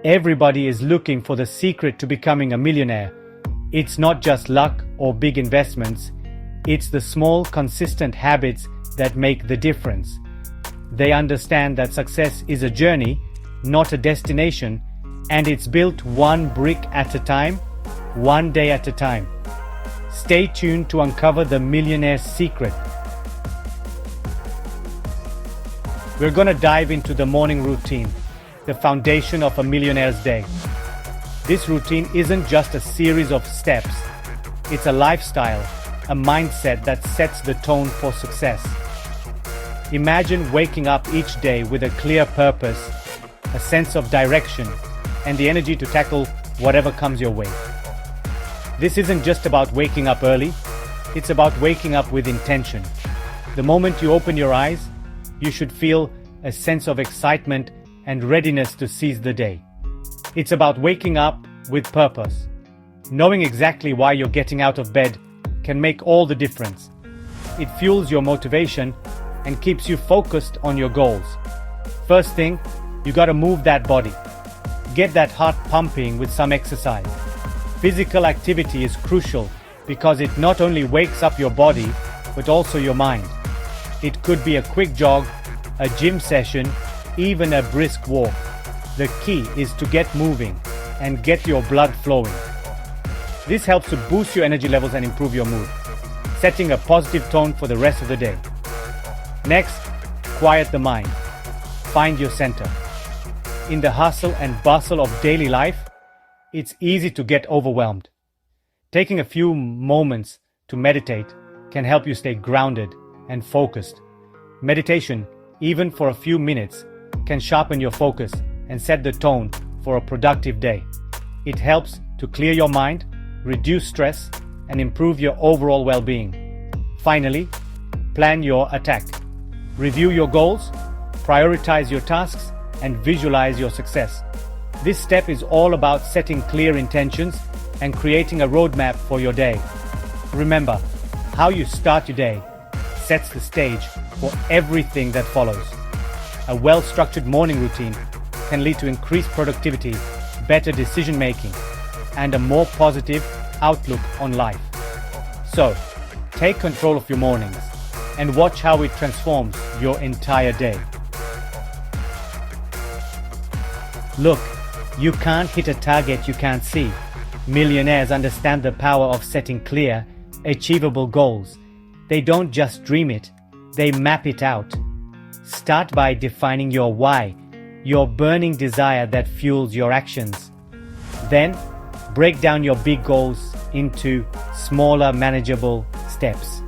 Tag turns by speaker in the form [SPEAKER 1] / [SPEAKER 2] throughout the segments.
[SPEAKER 1] Everybody is looking for the secret to becoming a millionaire. It's not just luck or big investments, it's the small, consistent habits that make the difference. They understand that success is a journey, not a destination, and it's built one brick at a time, one day at a time. Stay tuned to uncover the Millionaire Secret. We're gonna dive into the morning routine, the foundation of a millionaire's day. This routine isn't just a series of steps, it's a lifestyle, a mindset that sets the tone for success. Imagine waking up each day with a clear purpose, a sense of direction, and the energy to tackle whatever comes your way. This isn't just about waking up early, it's about waking up with intention. The moment you open your eyes, you should feel a sense of excitement and readiness to seize the day. It's about waking up with purpose. Knowing exactly why you're getting out of bed can make all the difference. It fuels your motivation and keeps you focused on your goals. First thing, you gotta move that body. Get that heart pumping with some exercise. Physical activity is crucial because it not only wakes up your body, but also your mind. It could be a quick jog, a gym session, even a brisk walk. The key is to get moving and get your blood flowing. This helps to boost your energy levels and improve your mood, setting a positive tone for the rest of the day. Next, quiet the mind. Find your center. In the hustle and bustle of daily life, it's easy to get overwhelmed. Taking a few moments to meditate can help you stay grounded and focused. Meditation, even for a few minutes, can sharpen your focus and set the tone for a productive day. It helps to clear your mind, reduce stress, and improve your overall well-being. Finally, plan your attack. Review your goals, prioritize your tasks, and visualize your success. This step is all about setting clear intentions and creating a roadmap for your day. Remember, how you start your day sets the stage for everything that follows. A well-structured morning routine can lead to increased productivity, better decision-making, and a more positive outlook on life. So, take control of your mornings and watch how it transforms your entire day. Look, you can't hit a target you can't see. Millionaires understand the power of setting clear, achievable goals. They don't just dream it, they map it out. Start by defining your why, your burning desire that fuels your actions. Then, break down your big goals into smaller, manageable steps.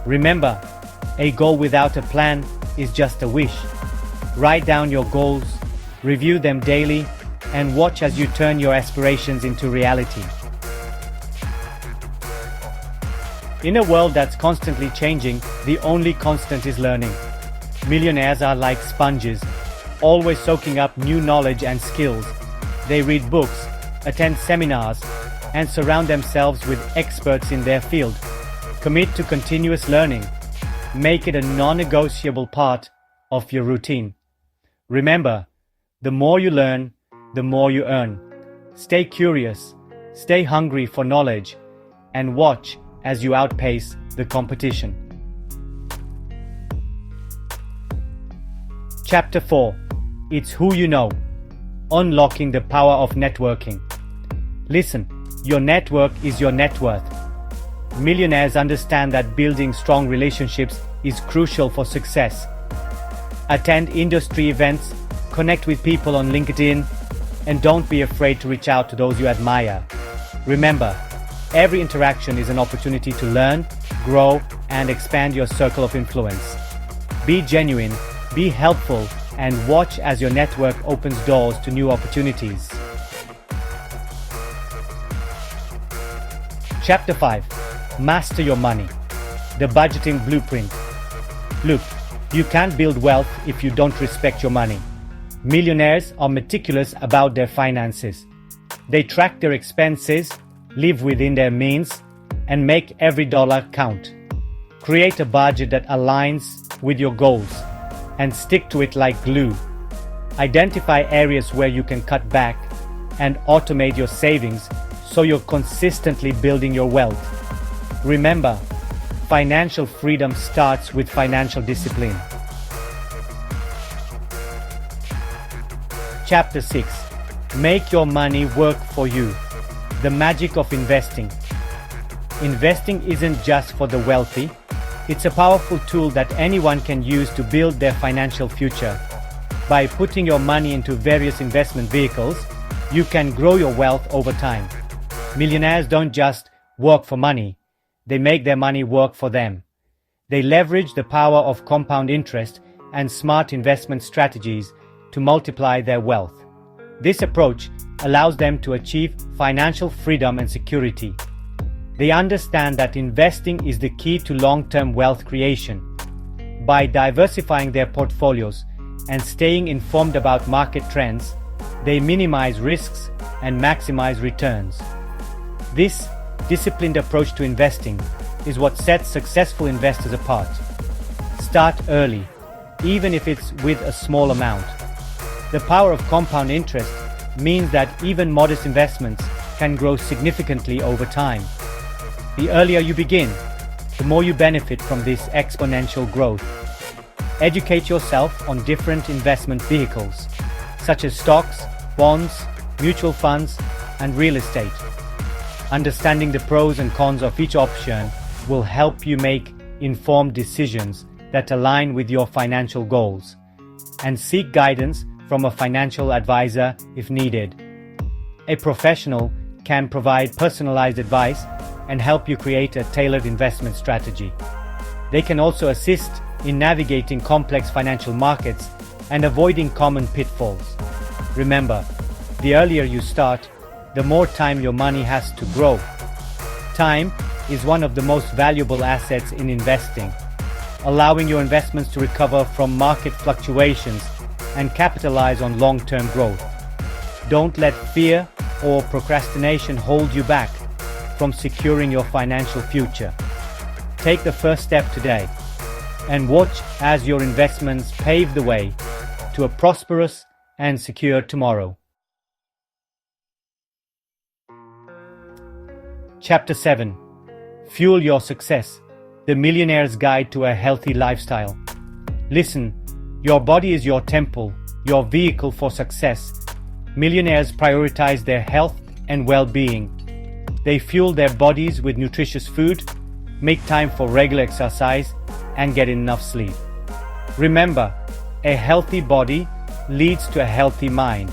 [SPEAKER 1] Remember, a goal without a plan is just a wish. Write down your goals, review them daily, and watch as you turn your aspirations into reality. In a world that's constantly changing, the only constant is learning. Millionaires are like sponges, always soaking up new knowledge and skills. They read books, attend seminars, and surround themselves with experts in their field. Commit to continuous learning. Make it a non-negotiable part of your routine. Remember, the more you learn, the more you earn. Stay curious, stay hungry for knowledge, and watch as you outpace the competition. Chapter 4. It's who you know. Unlocking the power of networking. Listen, your network is your net worth. Millionaires understand that building strong relationships is crucial for success. Attend industry events, connect with people on LinkedIn, and don't be afraid to reach out to those you admire. Remember, every interaction is an opportunity to learn, grow, and expand your circle of influence. Be genuine, be helpful, and watch as your network opens doors to new opportunities. Chapter 5. Master your money. The budgeting blueprint. Look, you can't build wealth if you don't respect your money. Millionaires are meticulous about their finances. They track their expenses, live within their means, and make every dollar count. Create a budget that aligns with your goals and stick to it like glue. Identify areas where you can cut back and automate your savings so you're consistently building your wealth. Remember, financial freedom starts with financial discipline. Chapter 6. Make your money work for you. The magic of investing. Investing isn't just for the wealthy. It's a powerful tool that anyone can use to build their financial future. By putting your money into various investment vehicles, you can grow your wealth over time. Millionaires don't just work for money. They make their money work for them. They leverage the power of compound interest and smart investment strategies to multiply their wealth. This approach allows them to achieve financial freedom and security. They understand that investing is the key to long-term wealth creation. By diversifying their portfolios and staying informed about market trends, they minimize risks and maximize returns. This disciplined approach to investing is what sets successful investors apart. Start early, even if it's with a small amount. The power of compound interest means that even modest investments can grow significantly over time. The earlier you begin, the more you benefit from this exponential growth. Educate yourself on different investment vehicles, such as stocks, bonds, mutual funds, and real estate. Understanding the pros and cons of each option will help you make informed decisions that align with your financial goals. And seek guidance from a financial advisor if needed. A professional can provide personalized advice and help you create a tailored investment strategy. They can also assist in navigating complex financial markets and avoiding common pitfalls. Remember, the earlier you start, the more time your money has to grow. Time is one of the most valuable assets in investing, allowing your investments to recover from market fluctuations and capitalize on long-term growth. Don't let fear or procrastination hold you back from securing your financial future. Take the first step today and watch as your investments pave the way to a prosperous and secure tomorrow. Chapter 7. Fuel your success. The Millionaire's Guide to a Healthy Lifestyle. Listen, your body is your temple, your vehicle for success. Millionaires prioritize their health and well-being. They fuel their bodies with nutritious food, make time for regular exercise, and get enough sleep. Remember, a healthy body leads to a healthy mind,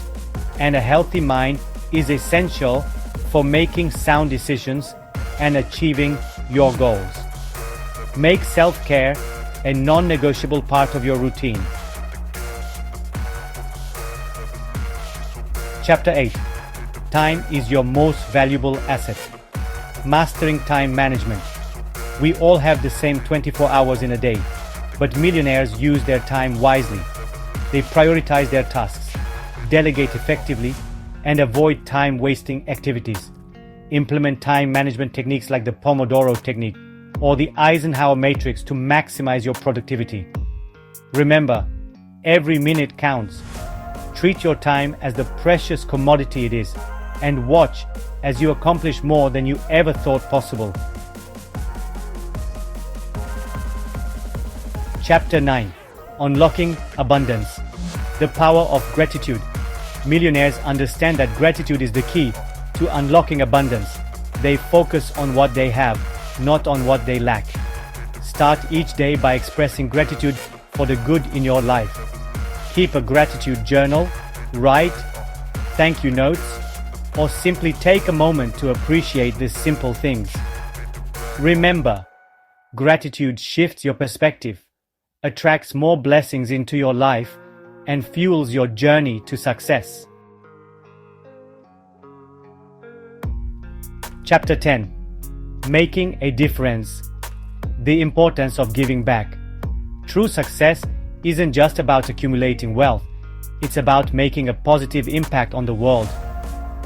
[SPEAKER 1] and a healthy mind is essential for making sound decisions and achieving your goals. Make self-care a non-negotiable part of your routine. Chapter 8. Time is your most valuable asset. Mastering time management. We all have the same 24 hours in a day, but millionaires use their time wisely. They prioritize their tasks, delegate effectively, and avoid time-wasting activities. Implement time management techniques like the Pomodoro technique or the Eisenhower matrix to maximize your productivity. Remember, every minute counts. Treat your time as the precious commodity it is, and watch as you accomplish more than you ever thought possible. Chapter 9. Unlocking Abundance. The Power of Gratitude. Millionaires understand that gratitude is the key to unlocking abundance. They focus on what they have, not on what they lack. Start each day by expressing gratitude for the good in your life. Keep a gratitude journal, write thank you notes, or simply take a moment to appreciate these simple things. Remember, gratitude shifts your perspective, attracts more blessings into your life, and fuels your journey to success. Chapter 10. Making a difference. The importance of giving back. True success isn't just about accumulating wealth, it's about making a positive impact on the world.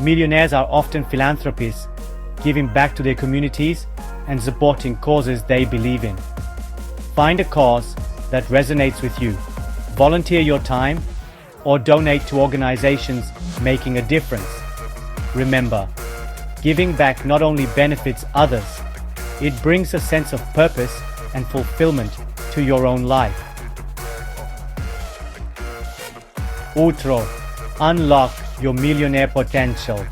[SPEAKER 1] Millionaires are often philanthropists, giving back to their communities and supporting causes they believe in. Find a cause that resonates with you. Volunteer your time, or donate to organizations making a difference. Remember, giving back not only benefits others, it brings a sense of purpose and fulfillment to your own life. Outro. Unlock your millionaire potential.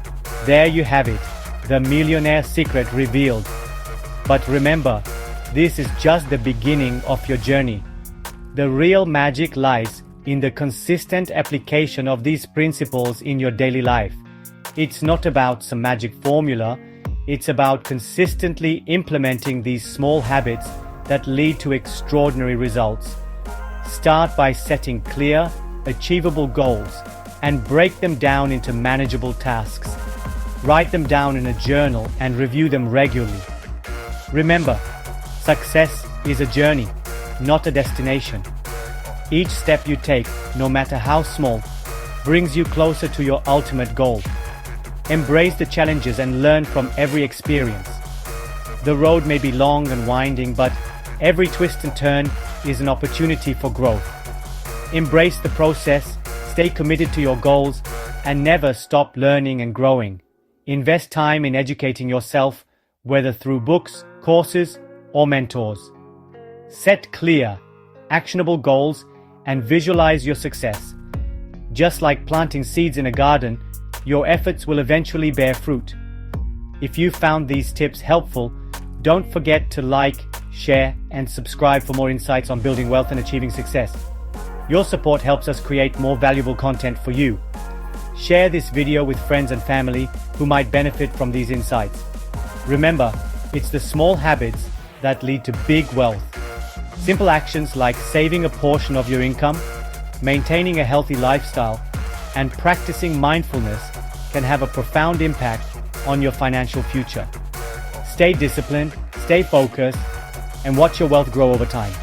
[SPEAKER 1] There you have it, the Millionaire Secret revealed. But remember, this is just the beginning of your journey. The real magic lies in the consistent application of these principles in your daily life. It's not about some magic formula, it's about consistently implementing these small habits that lead to extraordinary results. Start by setting clear, achievable goals and break them down into manageable tasks. Write them down in a journal and review them regularly. Remember, success is a journey, not a destination. Each step you take, no matter how small, brings you closer to your ultimate goal. Embrace the challenges and learn from every experience. The road may be long and winding, but every twist and turn is an opportunity for growth. Embrace the process, stay committed to your goals, and never stop learning and growing. Invest time in educating yourself, whether through books, courses, or mentors. Set clear, actionable goals and visualize your success. Just like planting seeds in a garden, your efforts will eventually bear fruit. If you found these tips helpful, don't forget to like, share, and subscribe for more insights on building wealth and achieving success. Your support helps us create more valuable content for you. Share this video with friends and family who might benefit from these insights. Remember, it's the small habits that lead to big wealth. Simple actions like saving a portion of your income, maintaining a healthy lifestyle, and practicing mindfulness can have a profound impact on your financial future. Stay disciplined, stay focused, and watch your wealth grow over time.